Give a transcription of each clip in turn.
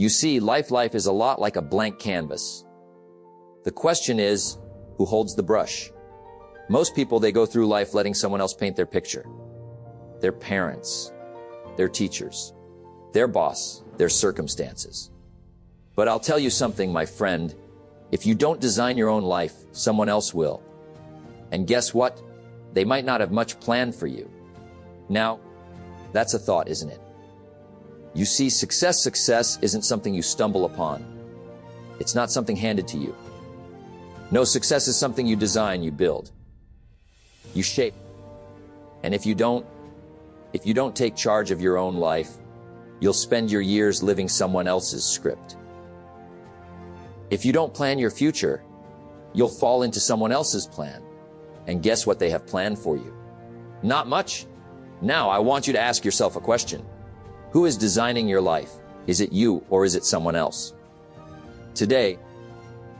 You see, life is a lot like a blank canvas. The question is, who holds the brush? Most people, they go through life letting someone else paint their picture. Their parents, their teachers, their boss, their circumstances. But I'll tell you something, my friend. If you don't design your own life, someone else will. And guess what? They might not have much planned for you. Now, that's a thought, isn't it? You see, success isn't something you stumble upon. It's not something handed to you. No, success is something you design, you build, you shape. And if you don't take charge of your own life, you'll spend your years living someone else's script. If you don't plan your future, you'll fall into someone else's plan. And guess what they have planned for you? Not much. Now, I want you to ask yourself a question. Who is designing your life? Is it you or is it someone else? Today,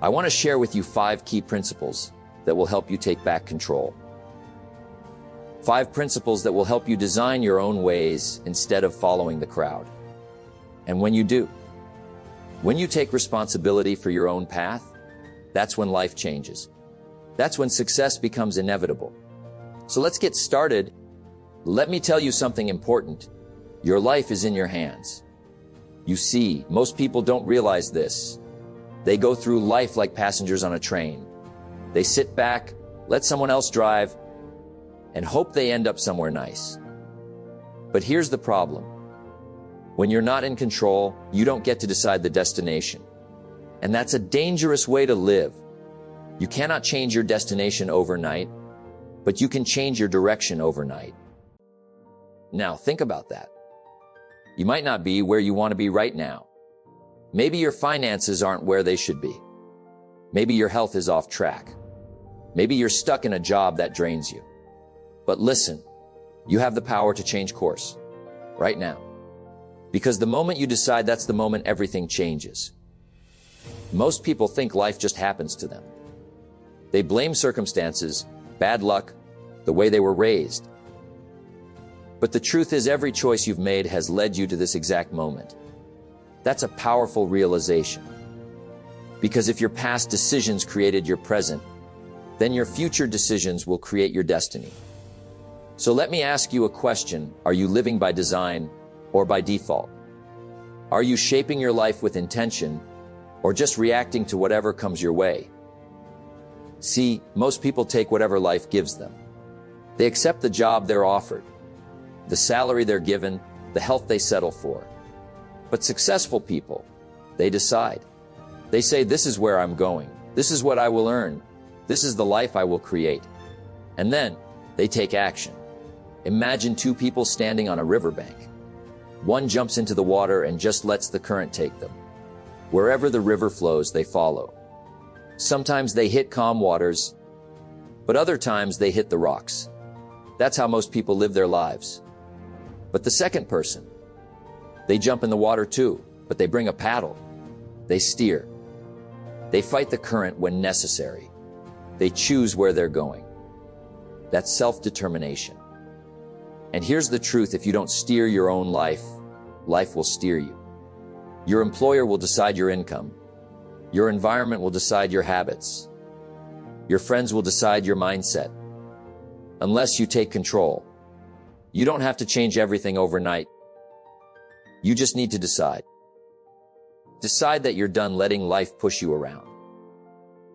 I want to share with you 5 key principles that will help you take back control. 5 principles that will help you design your own ways instead of following the crowd. And when you do, when you take responsibility for your own path, that's when life changes. That's when success becomes inevitable. So let's get started. Let me tell you something important. Your life is in your hands. You see, most people don't realize this. They go through life like passengers on a train. They sit back, let someone else drive, and hope they end up somewhere nice. But here's the problem. When you're not in control, you don't get to decide the destination. And that's a dangerous way to live. You cannot change your destination overnight, but you can change your direction overnight. Now, think about that. You might not be where you want to be right now. Maybe your finances aren't where they should be. Maybe your health is off track. Maybe you're stuck in a job that drains you. But listen, you have the power to change course right now. Because the moment you decide, that's the moment everything changes. Most people think life just happens to them. They blame circumstances, bad luck, the way they were raised. But the truth is, every choice you've made has led you to this exact moment. That's a powerful realization. Because if your past decisions created your present, then your future decisions will create your destiny. So let me ask you a question. Are you living by design or by default? Are you shaping your life with intention or just reacting to whatever comes your way? See, most people take whatever life gives them. They accept the job they're offered, the salary they're given, the health they settle for. But successful people, they decide. They say, this is where I'm going. This is what I will earn. This is the life I will create. And then they take action. Imagine 2 people standing on a riverbank. One jumps into the water and just lets the current take them. Wherever the river flows, they follow. Sometimes they hit calm waters, but other times they hit the rocks. That's how most people live their lives. But the second person, they jump in the water too, but they bring a paddle. They steer. They fight the current when necessary. They choose where they're going. That's self-determination. And here's the truth. If you don't steer your own life, life will steer you. Your employer will decide your income. Your environment will decide your habits. Your friends will decide your mindset. Unless you take control. You don't have to change everything overnight. You just need to decide. Decide that you're done letting life push you around.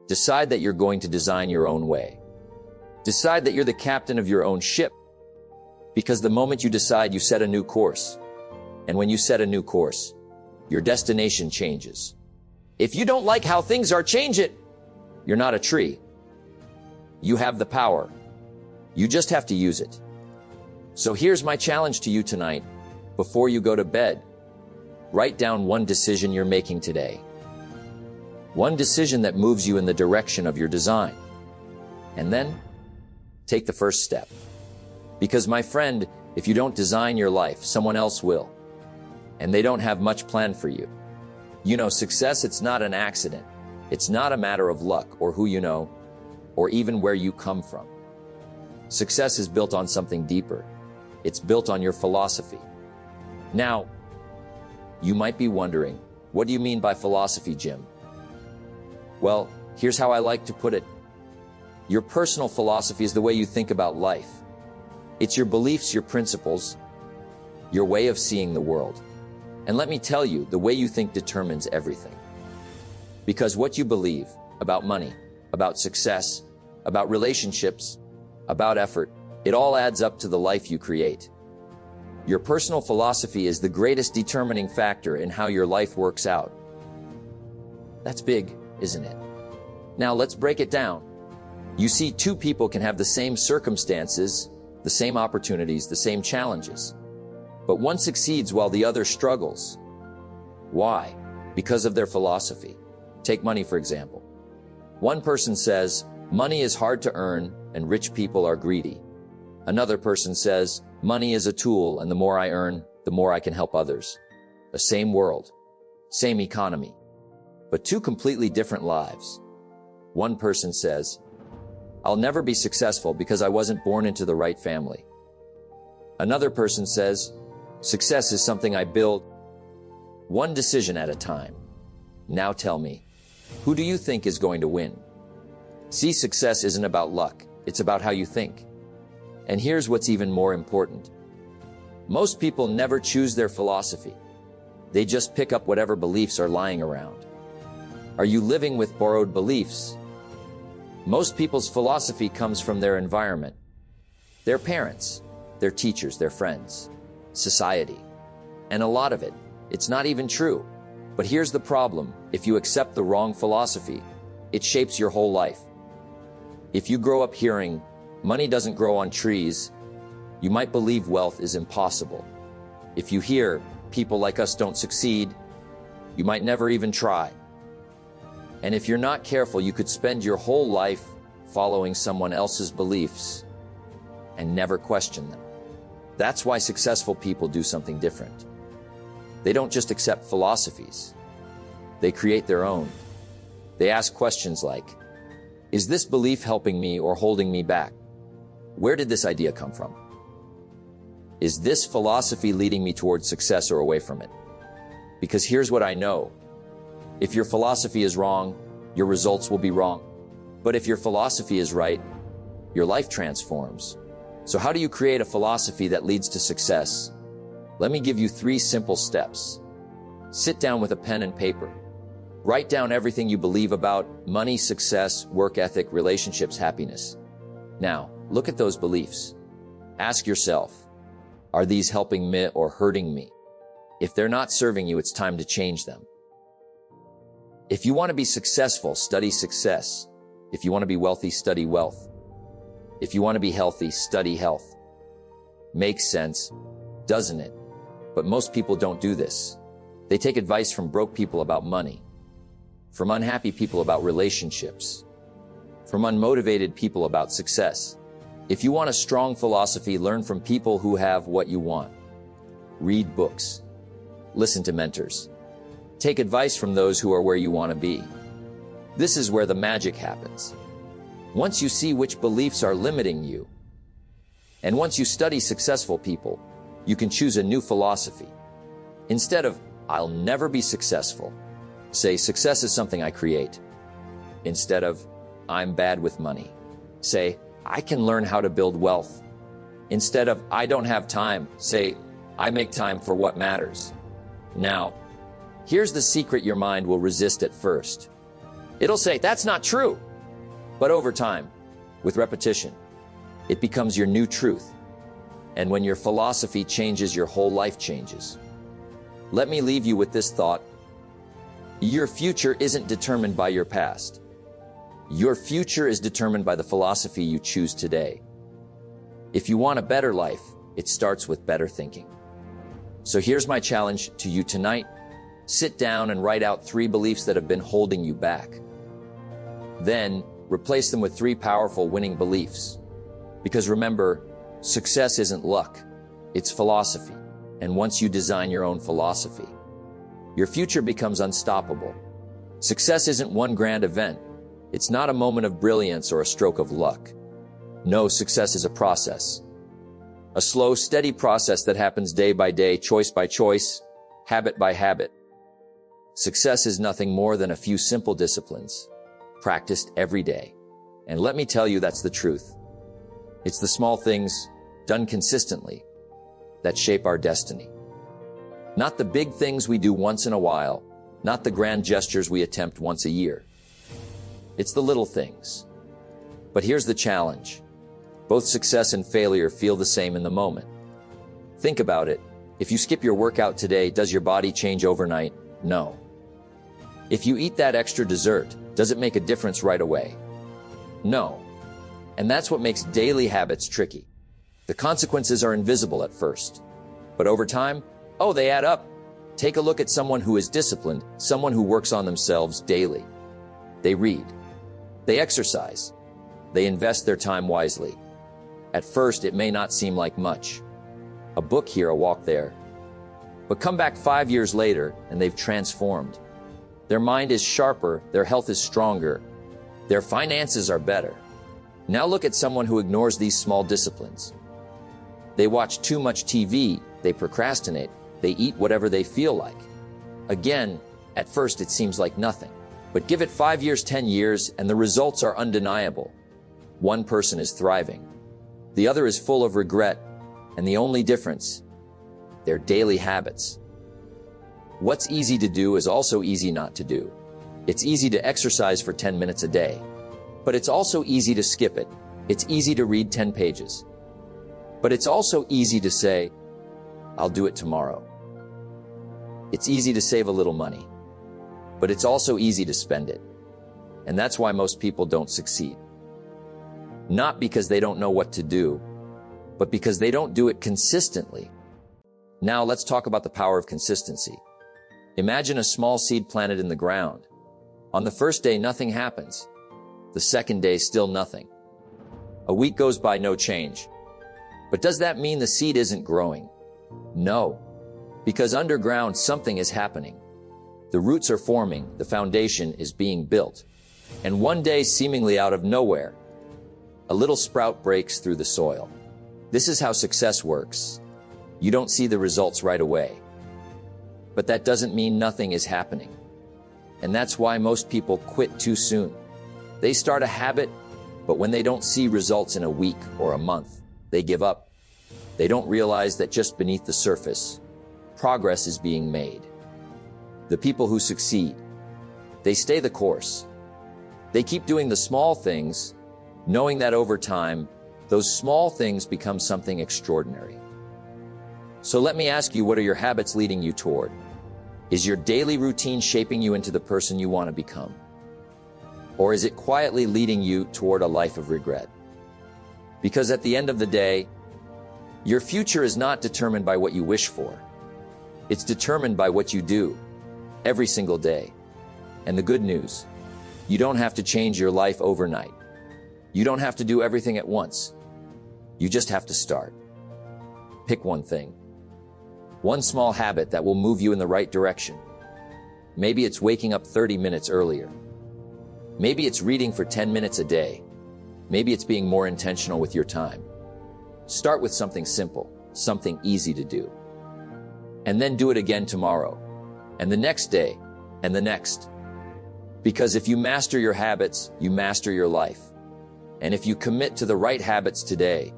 Decide that you're going to design your own way. Decide that you're the captain of your own ship. Because the moment you decide, you set a new course. And when you set a new course, your destination changes. If you don't like how things are, change it. You're not a tree. You have the power. You just have to use it. So here's my challenge to you tonight. Before you go to bed, write down one decision you're making today. One decision that moves you in the direction of your design. And then, take the first step. Because, my friend, if you don't design your life, someone else will. And they don't have much planned for you. You know, success, it's not an accident. It's not a matter of luck or who you know, or even where you come from. Success is built on something deeper. It's built on your philosophy. Now, you might be wondering, What do you mean by philosophy, Jim? Well, here's how I like to put it. Your personal philosophy is the way you think about life. It's your beliefs, your principles, your way of seeing the world. And let me tell you, the way you think determines everything. Because what you believe about money, about success, about relationships, about effort, it all adds up to the life you create. Your personal philosophy is the greatest determining factor in how your life works out. That's big, isn't it? Now let's break it down. You see, two people can have the same circumstances, the same opportunities, the same challenges. But one succeeds while the other struggles. Why? Because of their philosophy. Take money, for example. One person says, money is hard to earn and rich people are greedy. Another person says, money is a tool and the more I earn, the more I can help others. The same world, same economy, but two completely different lives. One person says, I'll never be successful because I wasn't born into the right family. Another person says, success is something I build one decision at a time. Now tell me, who do you think is going to win? See, success isn't about luck. It's about how you think. And here's what's even more important. Most people never choose their philosophy. They just pick up whatever beliefs are lying around. Are you living with borrowed beliefs? Most people's philosophy comes from their environment, their parents, their teachers, their friends, society. And a lot of it, it's not even true. But here's the problem. If you accept the wrong philosophy, it shapes your whole life. If you grow up hearing, money doesn't grow on trees, you might believe wealth is impossible. If you hear, people like us don't succeed, you might never even try. And if you're not careful, you could spend your whole life following someone else's beliefs and never question them. That's why successful people do something different. They don't just accept philosophies. They create their own. They ask questions like, is this belief helping me or holding me back? Where did this idea come from? Is this philosophy leading me towards success or away from it? Because here's what I know. If your philosophy is wrong, your results will be wrong. But if your philosophy is right, your life transforms. So how do you create a philosophy that leads to success? Let me give you 3 simple steps. Sit down with a pen and paper. Write down everything you believe about money, success, work ethic, relationships, happiness. Now, look at those beliefs. Ask yourself, are these helping me or hurting me? If they're not serving you, it's time to change them. If you want to be successful, study success. If you want to be wealthy, study wealth. If you want to be healthy, study health. Makes sense, doesn't it? But most people don't do this. They take advice from broke people about money, from unhappy people about relationships, from unmotivated people about success. If you want a strong philosophy, learn from people who have what you want. Read books. Listen to mentors. Take advice from those who are where you want to be. This is where the magic happens. Once you see which beliefs are limiting you, and once you study successful people, you can choose a new philosophy. Instead of, I'll never be successful, say, success is something I create. Instead of, I'm bad with money, say, I can learn how to build wealth. Instead of, I don't have time, say, I make time for what matters. Now, here's the secret your mind will resist at first. It'll say, that's not true. But over time, with repetition, it becomes your new truth. And when your philosophy changes, your whole life changes. Let me leave you with this thought. Your future isn't determined by your past. Your future is determined by the philosophy you choose today. If you want a better life, it starts with better thinking. So here's my challenge to you tonight. Sit down and write out 3 beliefs that have been holding you back. Then, replace them with 3 powerful winning beliefs. Because remember, success isn't luck, it's philosophy. And once you design your own philosophy, your future becomes unstoppable. Success isn't one grand event. It's not a moment of brilliance or a stroke of luck. No, success is a process. A slow, steady process that happens day by day, choice by choice, habit by habit. Success is nothing more than a few simple disciplines, practiced every day. And let me tell you, that's the truth. It's the small things, done consistently, that shape our destiny. Not the big things we do once in a while, not the grand gestures we attempt once a year. It's the little things. But here's the challenge. Both success and failure feel the same in the moment. Think about it. If you skip your workout today, does your body change overnight? No. If you eat that extra dessert, does it make a difference right away? No. And that's what makes daily habits tricky. The consequences are invisible at first. But over time, they add up. Take a look at someone who is disciplined, someone who works on themselves daily. They read. They exercise. They invest their time wisely. At first, it may not seem like much. A book here, a walk there. But come back 5 years later, and they've transformed. Their mind is sharper, their health is stronger, their finances are better. Now look at someone who ignores these small disciplines. They watch too much TV, they procrastinate, they eat whatever they feel like. Again, at first it seems like nothing. But give it 5 years, 10 years, and the results are undeniable. One person is thriving. The other is full of regret, and the only difference, their daily habits. What's easy to do is also easy not to do. It's easy to exercise for 10 minutes a day, but it's also easy to skip it. It's easy to read 10 pages. But it's also easy to say, I'll do it tomorrow. It's easy to save a little money, but it's also easy to spend it. And that's why most people don't succeed. Not because they don't know what to do, but because they don't do it consistently. Now let's talk about the power of consistency. Imagine a small seed planted in the ground. On the first day, nothing happens. The second day, still nothing. A week goes by, no change. But does that mean the seed isn't growing? No, because underground something is happening. The roots are forming, the foundation is being built. And one day, seemingly out of nowhere, a little sprout breaks through the soil. This is how success works. You don't see the results right away. But that doesn't mean nothing is happening. And that's why most people quit too soon. They start a habit, but when they don't see results in a week or a month, they give up. They don't realize that just beneath the surface, progress is being made. The people who succeed, they stay the course. They keep doing the small things, knowing that over time, those small things become something extraordinary. So let me ask you, what are your habits leading you toward? Is your daily routine shaping you into the person you want to become? Or is it quietly leading you toward a life of regret? Because at the end of the day, your future is not determined by what you wish for. It's determined by what you do every single day. And the good news, you don't have to change your life overnight. You don't have to do everything at once. You just have to start. Pick one thing. One small habit that will move you in the right direction. Maybe it's waking up 30 minutes earlier. Maybe it's reading for 10 minutes a day. Maybe it's being more intentional with your time. Start with something simple, something easy to do. And then do it again tomorrow, and the next day, and the next. Because if you master your habits, you master your life. And if you commit to the right habits today,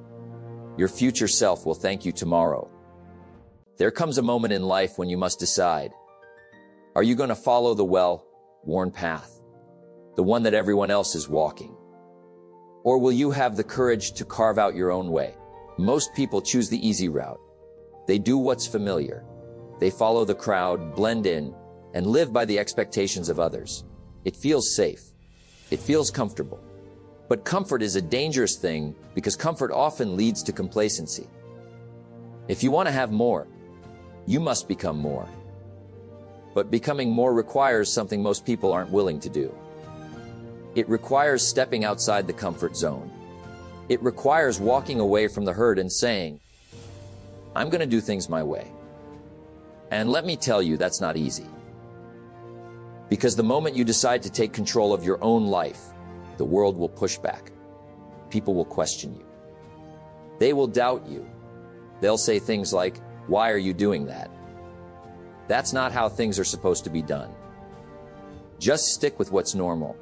your future self will thank you tomorrow. There comes a moment in life when you must decide, are you going to follow the well-worn path, the one that everyone else is walking? Or will you have the courage to carve out your own way? Most people choose the easy route. They do what's familiar. They follow the crowd, blend in, and live by the expectations of others. It feels safe. It feels comfortable. But comfort is a dangerous thing because comfort often leads to complacency. If you want to have more, you must become more. But becoming more requires something most people aren't willing to do. It requires stepping outside the comfort zone. It requires walking away from the herd and saying, I'm going to do things my way. And let me tell you, that's not easy. Because the moment you decide to take control of your own life, the world will push back. People will question you. They will doubt you. They'll say things like, why are you doing that? That's not how things are supposed to be done. Just stick with what's normal.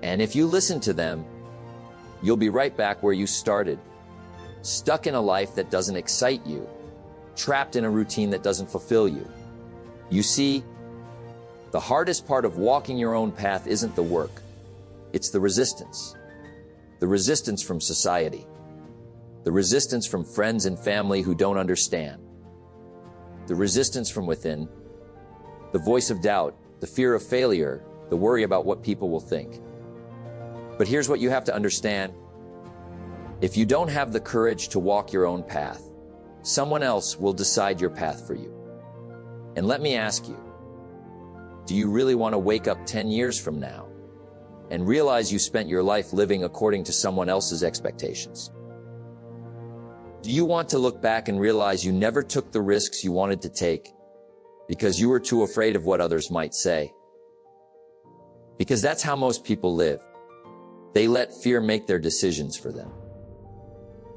And if you listen to them, you'll be right back where you started, stuck in a life that doesn't excite you, trapped in a routine that doesn't fulfill you. You see, the hardest part of walking your own path isn't the work. It's the resistance. The resistance from society. The resistance from friends and family who don't understand. The resistance from within. The voice of doubt, the fear of failure, the worry about what people will think. But here's what you have to understand. If you don't have the courage to walk your own path, someone else will decide your path for you. And let me ask you, do you really want to wake up 10 years from now and realize you spent your life living according to someone else's expectations? Do you want to look back and realize you never took the risks you wanted to take because you were too afraid of what others might say? Because that's how most people live. They let fear make their decisions for them.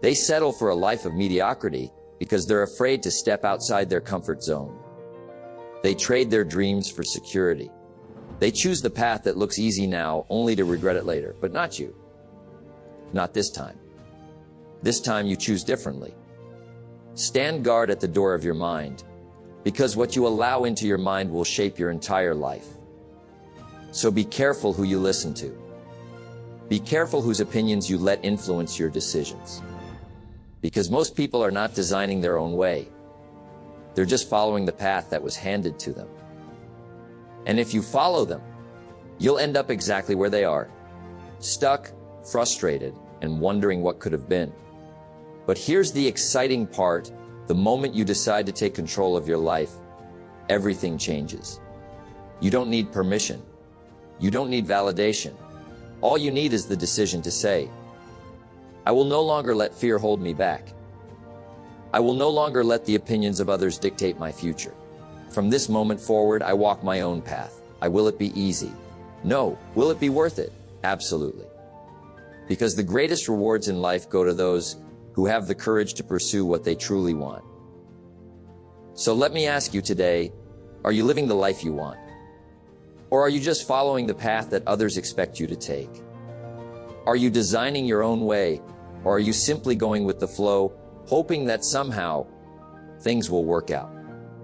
They settle for a life of mediocrity because they're afraid to step outside their comfort zone. They trade their dreams for security. They choose the path that looks easy now, only to regret it later. But not you. Not this time. This time you choose differently. Stand guard at the door of your mind, because what you allow into your mind will shape your entire life. So be careful who you listen to. Be careful whose opinions you let influence your decisions. Because most people are not designing their own way. They're just following the path that was handed to them. And if you follow them, you'll end up exactly where they are, stuck, frustrated, and wondering what could have been. But here's the exciting part. The moment you decide to take control of your life, everything changes. You don't need permission. You don't need validation. All you need is the decision to say, I will no longer let fear hold me back. I will no longer let the opinions of others dictate my future. From this moment forward, I walk my own path. Will it be easy? No. Will it be worth it? Absolutely. Because the greatest rewards in life go to those who have the courage to pursue what they truly want. So let me ask you today, are you living the life you want? Or are you just following the path that others expect you to take? Are you designing your own way, or are you simply going with the flow, hoping that somehow things will work out?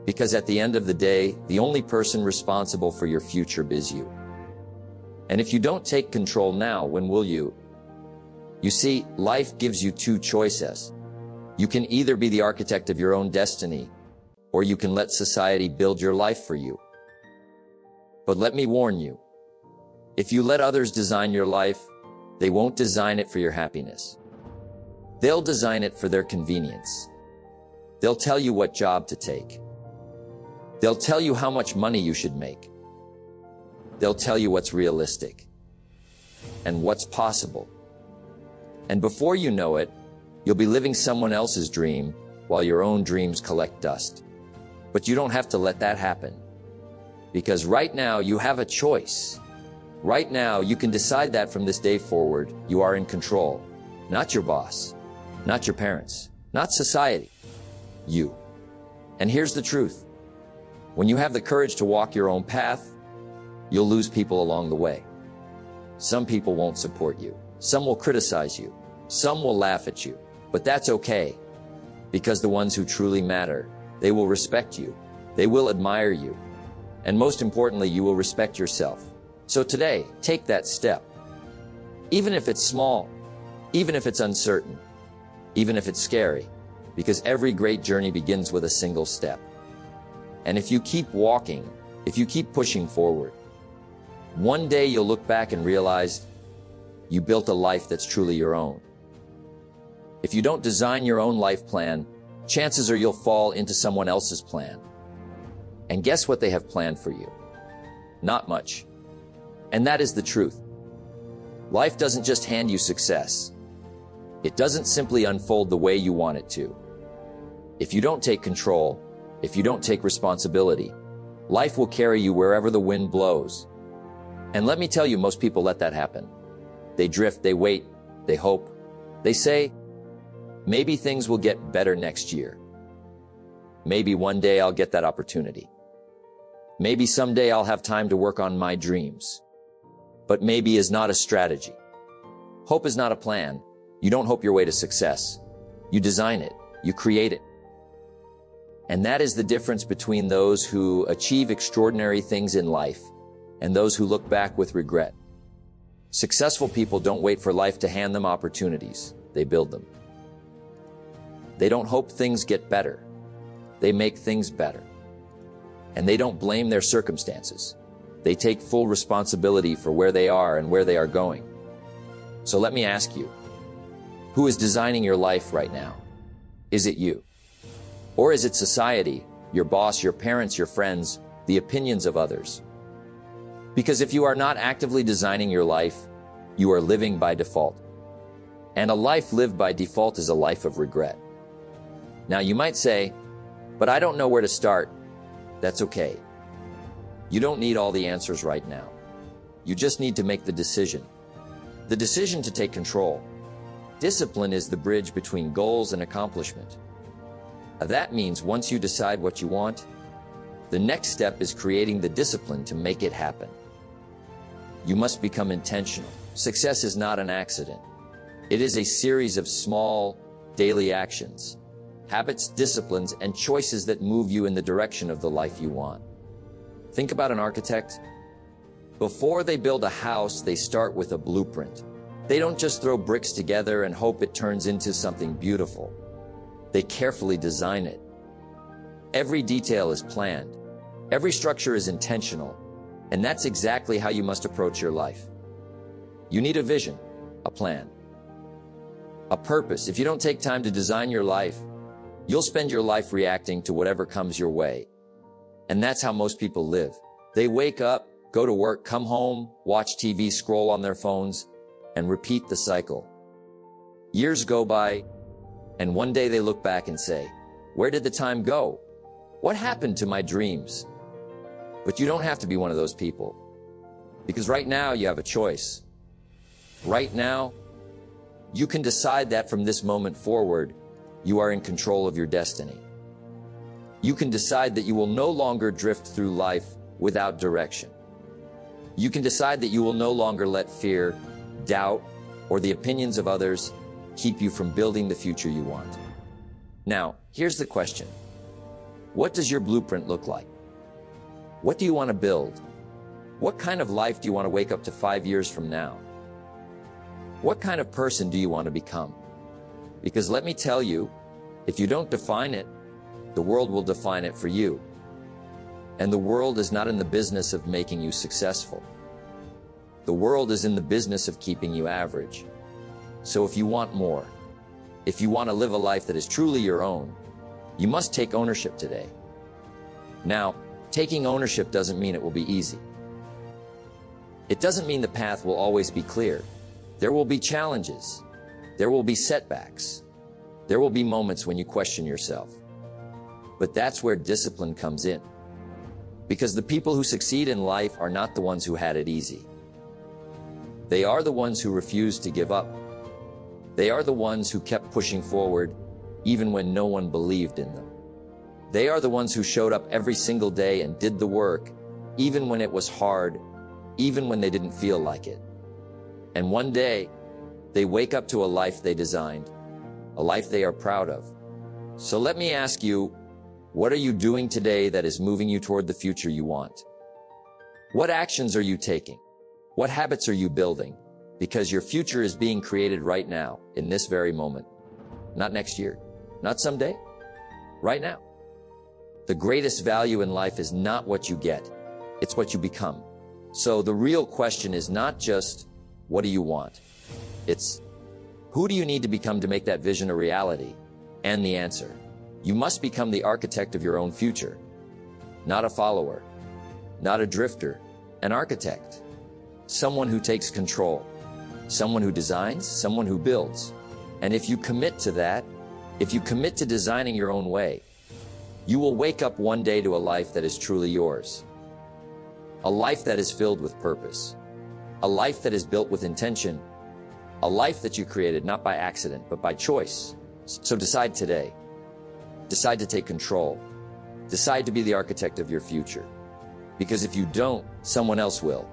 Because at the end of the day, the only person responsible for your future is you. And if you don't take control now, when will you? You see, life gives you two choices. You can either be the architect of your own destiny, or you can let society build your life for you. But let me warn you, if you let others design your life, they won't design it for your happiness. They'll design it for their convenience. They'll tell you what job to take. They'll tell you how much money you should make. They'll tell you what's realistic and what's possible. And before you know it, you'll be living someone else's dream while your own dreams collect dust. But you don't have to let that happen. Because right now you have a choice. Right now you can decide that from this day forward, you are in control. Not your boss, not your parents, not society, you. And here's the truth. When you have the courage to walk your own path, you'll lose people along the way. Some people won't support you. Some will criticize you. Some will laugh at you. But that's okay. Because the ones who truly matter, they will respect you. They will admire you. And most importantly, you will respect yourself. So today, take that step. Even if it's small, even if it's uncertain, even if it's scary, because every great journey begins with a single step. And if you keep walking, if you keep pushing forward, one day you'll look back and realize you built a life that's truly your own. If you don't design your own life plan, chances are you'll fall into someone else's plan. And guess what they have planned for you? Not much. And that is the truth. Life doesn't just hand you success. It doesn't simply unfold the way you want it to. If you don't take control, if you don't take responsibility, life will carry you wherever the wind blows. And let me tell you, most people let that happen. They drift, they wait, they hope. They say, maybe things will get better next year. Maybe one day I'll get that opportunity. Maybe someday I'll have time to work on my dreams. But maybe is not a strategy. Hope is not a plan. You don't hope your way to success. You design it. You create it. And that is the difference between those who achieve extraordinary things in life and those who look back with regret. Successful people don't wait for life to hand them opportunities. They build them. They don't hope things get better. They make things better. And they don't blame their circumstances. They take full responsibility for where they are and where they are going. So let me ask you, who is designing your life right now? Is it you? Or is it society, your boss, your parents, your friends, the opinions of others? Because if you are not actively designing your life, you are living by default. And a life lived by default is a life of regret. Now you might say, but I don't know where to start. That's okay. You don't need all the answers right now. You just need to make the decision. The decision to take control. Discipline is the bridge between goals and accomplishment. That means once you decide what you want, the next step is creating the discipline to make it happen. You must become intentional. Success is not an accident. It is a series of small, daily actions, habits, disciplines, and choices that move you in the direction of the life you want. Think about an architect. Before they build a house, they start with a blueprint. They don't just throw bricks together and hope it turns into something beautiful. They carefully design it. Every detail is planned. Every structure is intentional. And that's exactly how you must approach your life. You need a vision, a plan, a purpose. If you don't take time to design your life, you'll spend your life reacting to whatever comes your way. And that's how most people live. They wake up, go to work, come home, watch TV, scroll on their phones, and repeat the cycle. Years go by, and one day they look back and say, where did the time go? What happened to my dreams? But you don't have to be one of those people. Because right now you have a choice. Right now, you can decide that from this moment forward, you are in control of your destiny. You can decide that you will no longer drift through life without direction. You can decide that you will no longer let fear, doubt, or the opinions of others keep you from building the future you want. Now, here's the question. What does your blueprint look like? What do you want to build? What kind of life do you want to wake up to 5 years from now? What kind of person do you want to become? Because let me tell you, if you don't define it, the world will define it for you. And the world is not in the business of making you successful. The world is in the business of keeping you average. So if you want more, if you want to live a life that is truly your own, you must take ownership today. Now, taking ownership doesn't mean it will be easy. It doesn't mean the path will always be clear. There will be challenges. There will be setbacks. There will be moments when you question yourself. But that's where discipline comes in. Because the people who succeed in life are not the ones who had it easy. They are the ones who refused to give up. They are the ones who kept pushing forward even when no one believed in them. They are the ones who showed up every single day and did the work, even when it was hard, even when they didn't feel like it. And one day, they wake up to a life they designed, a life they are proud of. So let me ask you, what are you doing today that is moving you toward the future you want? What actions are you taking? What habits are you building? Because your future is being created right now, in this very moment. Not next year, not someday, right now. The greatest value in life is not what you get, it's what you become. So the real question is not just, what do you want? It's, who do you need to become to make that vision a reality? And the answer, you must become the architect of your own future. Not a follower, not a drifter, an architect. Someone who takes control, someone who designs, someone who builds. And if you commit to that, if you commit to designing your own way, you will wake up one day to a life that is truly yours. A life that is filled with purpose. A life that is built with intention. A life that you created not by accident, but by choice. So decide today. Decide to take control. Decide to be the architect of your future. Because if you don't, someone else will.